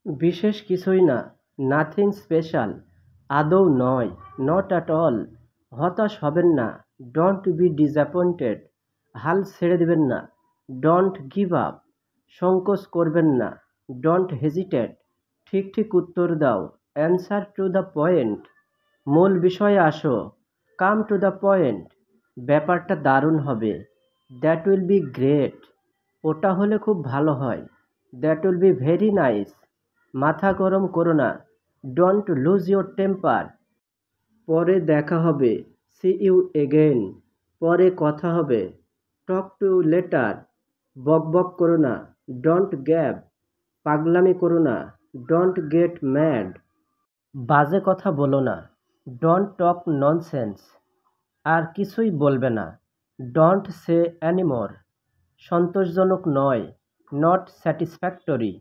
বিশেষ কিছুই না, নাথিং স্পেশাল, আদৌ নয়, নট অ্যাট অল। হতাশ হবেন না, ডোন্ট বি ডিসঅ্যাপয়েন্টেড। হাল ছেড়ে দেবেন না, ডোন্ট গিভ আপ। সংকোচ করবেন না, ডোন্ট হেজিটেট। ঠিক ঠিক উত্তর দাও, অ্যান্সার টু দ্য পয়েন্ট। মূল বিষয়ে আসো, কাম টু দ্য পয়েন্ট। ব্যাপারটা দারুণ হবে, দ্যাট উইল বি গ্রেট। ওটা হলে খুব ভালো হয়, that will be very nice. মাথা গরম করো না, ডোন্ট লুজ ইউর টেম্পার। পরে দেখা হবে, সি ইউ এগেইন। পরে কথা হবে, টক টু ইউ লেটার। বকবক করো না, ডোন্ট গ্যাব। পাগলামি করো না, ডোন্ট গেট ম্যাড। বাজে কথা বলো না, ডোন্ট টক ননসেন্স। আর কিছুই বলবে না, ডোন্ট সে অ্যানিমোর। সন্তোষজনক নয়, নট স্যাটিসফ্যাক্টরি।